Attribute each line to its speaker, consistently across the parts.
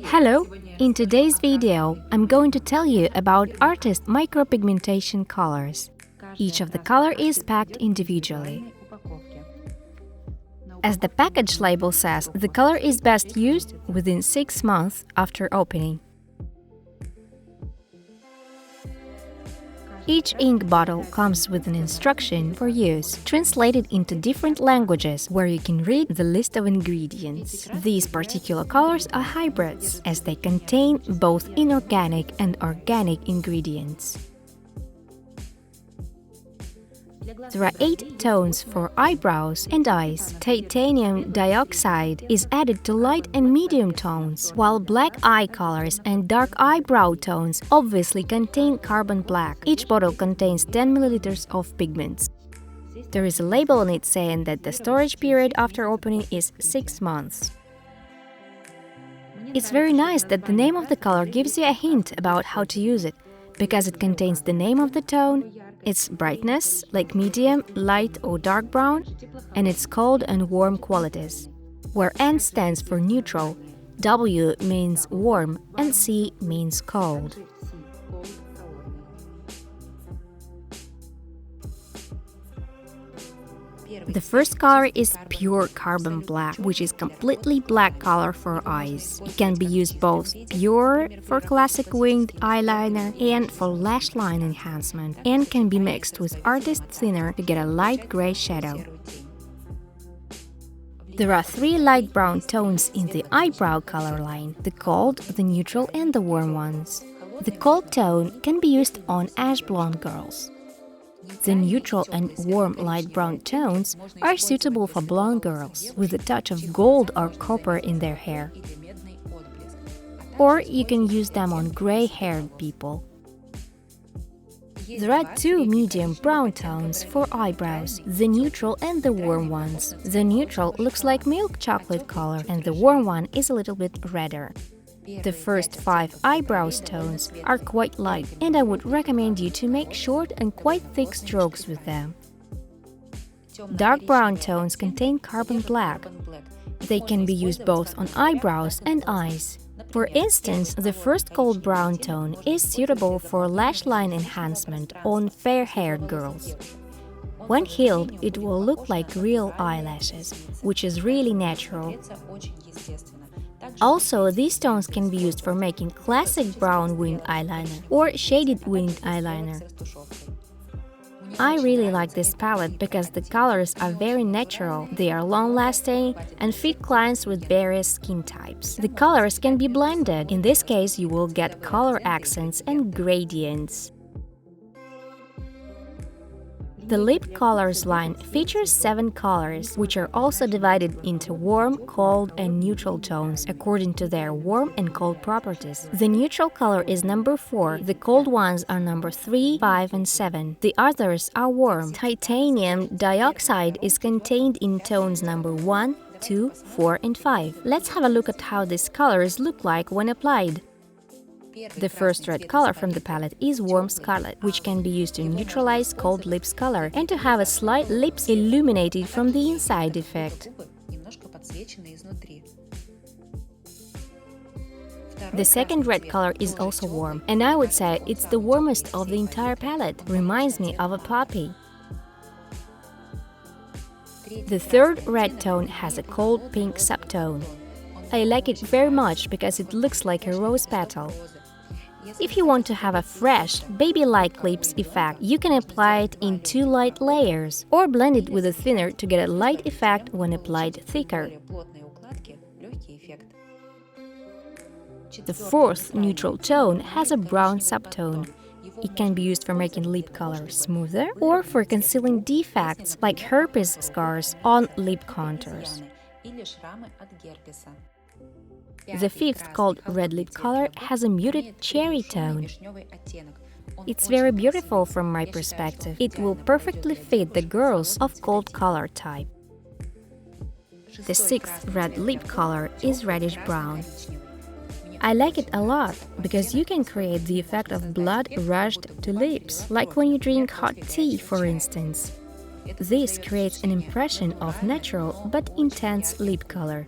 Speaker 1: Hello! In today's video, I'm going to tell you about Artyst micropigmentation colors. Each of the color is packed individually. As the package label says, the color is best used within 6 months after opening. Each ink bottle comes with an instruction for use, translated into different languages, where you can read the list of ingredients. These particular colors are hybrids, as they contain both inorganic and organic ingredients. There are 8 tones for eyebrows and eyes. Titanium dioxide is added to light and medium tones, while black eye colors and dark eyebrow tones obviously contain carbon black. Each bottle contains 10 ml of pigments. There is a label on it saying that the storage period after opening is 6 months. It's very nice that the name of the color gives you a hint about how to use it, because it contains the name of the tone, its brightness, like medium, light or dark brown, and its cold and warm qualities, where N stands for neutral, W means warm, and C means cold. The first color is pure carbon black, which is completely black color for eyes. It can be used both pure for classic winged eyeliner and for lash line enhancement, and can be mixed with Artyst thinner to get a light gray shadow. There are 3 light brown tones in the eyebrow color line: the cold, the neutral and the warm ones. The cold tone can be used on ash blonde girls. The neutral and warm light brown tones are suitable for blonde girls, with a touch of gold or copper in their hair. Or you can use them on gray-haired people. There are 2 medium brown tones for eyebrows, the neutral and the warm ones. The neutral looks like milk chocolate color, and the warm one is a little bit redder. The first 5 eyebrows tones are quite light, and I would recommend you to make short and quite thick strokes with them. Dark brown tones contain carbon black. They can be used both on eyebrows and eyes. For instance, the first cold brown tone is suitable for lash line enhancement on fair-haired girls. When healed, it will look like real eyelashes, which is really natural. Also, these tones can be used for making classic brown winged eyeliner or shaded winged eyeliner. I really like this palette because the colors are very natural, they are long-lasting and fit clients with various skin types. The colors can be blended. In this case, you will get color accents and gradients. The lip colors line features 7 colors, which are also divided into warm, cold and neutral tones according to their warm and cold properties. The neutral color is number 4, the cold ones are number 3, 5 and 7. The others are warm. Titanium dioxide is contained in tones number 1, 2, 4 and 5. Let's have a look at how these colors look like when applied. The first red color from the palette is Warm Scarlet, which can be used to neutralize cold lips color and to have a slight lips illuminated from the inside effect. The second red color is also warm, and I would say it's the warmest of the entire palette. Reminds me of a puppy. The third red tone has a cold pink subtone. I like it very much because it looks like a rose petal. If you want to have a fresh, baby-like lips effect, you can apply it in 2 light layers, or blend it with a thinner to get a light effect when applied thicker. The fourth neutral tone has a brown subtone. It can be used for making lip color smoother or for concealing defects like herpes scars on lip contours. The fifth, called Red Lip Color, has a muted cherry tone. It's very beautiful from my perspective. It will perfectly fit the girls of cold color type. The sixth red lip color is Reddish Brown. I like it a lot because you can create the effect of blood rushed to lips, like when you drink hot tea, for instance. This creates an impression of natural but intense lip color.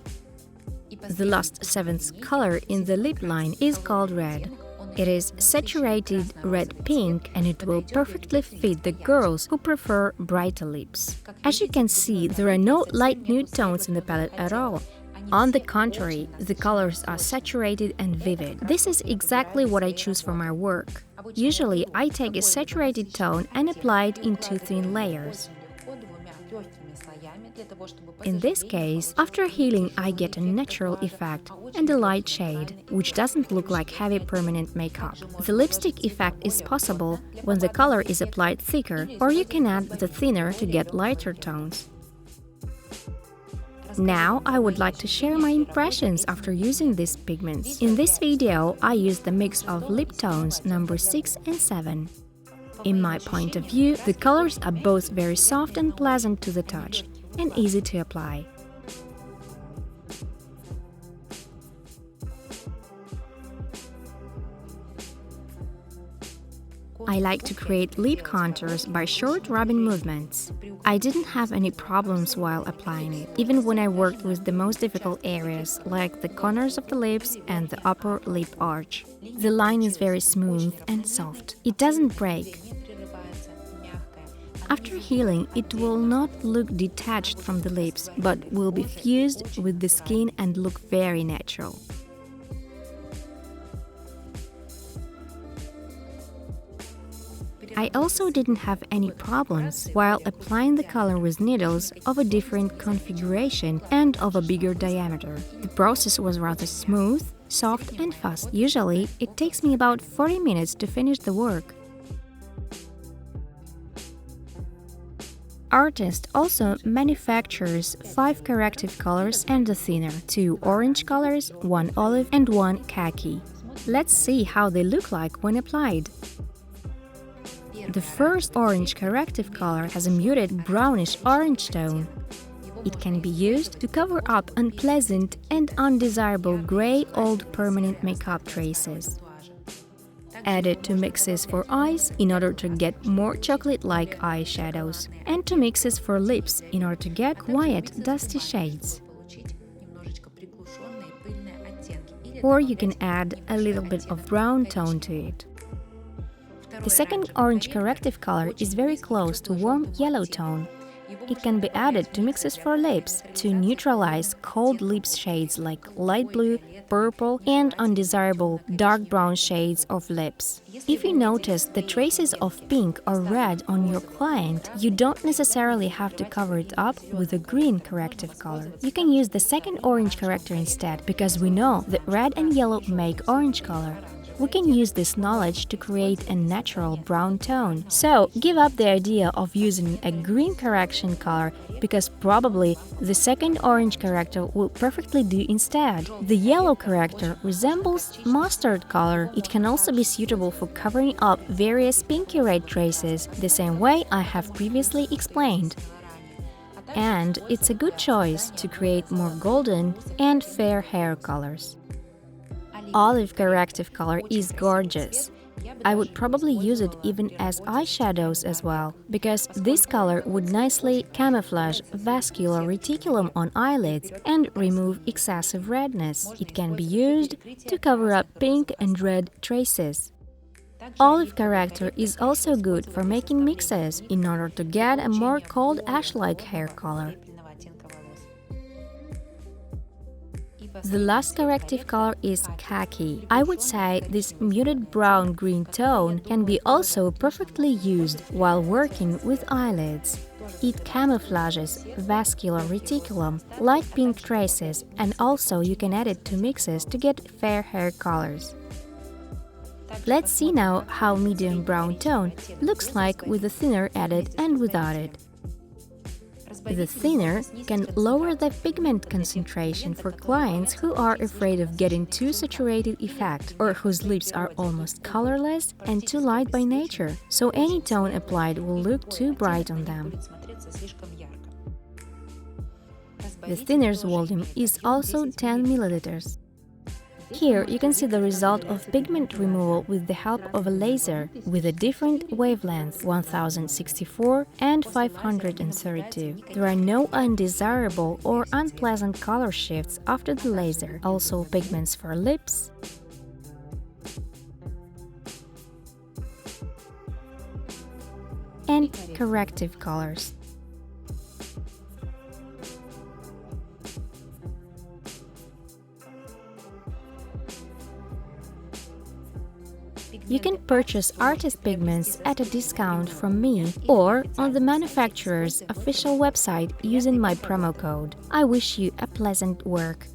Speaker 1: The last seventh color in the lip line is called red. It is saturated red-pink and it will perfectly fit the girls who prefer brighter lips. As you can see, there are no light nude tones in the palette at all. On the contrary, the colors are saturated and vivid. This is exactly what I choose for my work. Usually, I take a saturated tone and apply it in two thin layers. In this case, after healing, I get a natural effect and a light shade, which doesn't look like heavy permanent makeup. The lipstick effect is possible when the color is applied thicker, or you can add the thinner to get lighter tones. Now, I would like to share my impressions after using these pigments. In this video, I used the mix of lip tones number 6 and 7. In my point of view, the colors are both very soft and pleasant to the touch, and easy to apply. I like to create lip contours by short rubbing movements. I didn't have any problems while applying it, even when I worked with the most difficult areas, like the corners of the lips and the upper lip arch. The line is very smooth and soft. It doesn't break. After healing, it will not look detached from the lips, but will be fused with the skin and look very natural. I also didn't have any problems while applying the color with needles of a different configuration and of a bigger diameter. The process was rather smooth, soft and fast. Usually, it takes me about 40 minutes to finish the work. Artyst also manufactures 5 corrective colors and a thinner, 2 orange colors, 1 olive and 1 khaki. Let's see how they look like when applied. The first orange corrective color has a muted brownish orange tone. It can be used to cover up unpleasant and undesirable gray old permanent makeup traces. Add it to mixes for eyes in order to get more chocolate-like eyeshadows, and to mixes for lips in order to get quiet, dusty shades. Or you can add a little bit of brown tone to it. The second orange corrective color is very close to warm yellow tone. It can be added to mixes for lips to neutralize cold lips shades like light blue, purple and undesirable dark brown shades of lips. If you notice the traces of pink or red on your client, you don't necessarily have to cover it up with a green corrective color. You can use the second orange corrector instead, because we know that red and yellow make orange color. We can use this knowledge to create a natural brown tone. So, give up the idea of using a green correction color, because probably the second orange corrector will perfectly do instead. The yellow corrector resembles mustard color. It can also be suitable for covering up various pinky red traces, the same way I have previously explained. And it's a good choice to create more golden and fair hair colors. Olive corrective color is gorgeous. I would probably use it even as eyeshadows as well, because this color would nicely camouflage vascular reticulum on eyelids and remove excessive redness. It can be used to cover up pink and red traces. Olive corrector is also good for making mixes in order to get a more cold ash-like hair color. The last corrective color is khaki. I would say this muted brown-green tone can be also perfectly used while working with eyelids. It camouflages vascular reticulum, light pink traces, and also you can add it to mixes to get fair hair colors. Let's see now how medium brown tone looks like with the thinner added and without it. The thinner can lower the pigment concentration for clients who are afraid of getting too saturated effect or whose lips are almost colorless and too light by nature, so any tone applied will look too bright on them. The thinner's volume is also 10 milliliters. Here you can see the result of pigment removal with the help of a laser with a different wavelength 1064 and 532. There are no undesirable or unpleasant color shifts after the laser. Also pigments for lips, and corrective colors. You can purchase Artyst pigments at a discount from me or on the manufacturer's official website using my promo code. I wish you a pleasant work.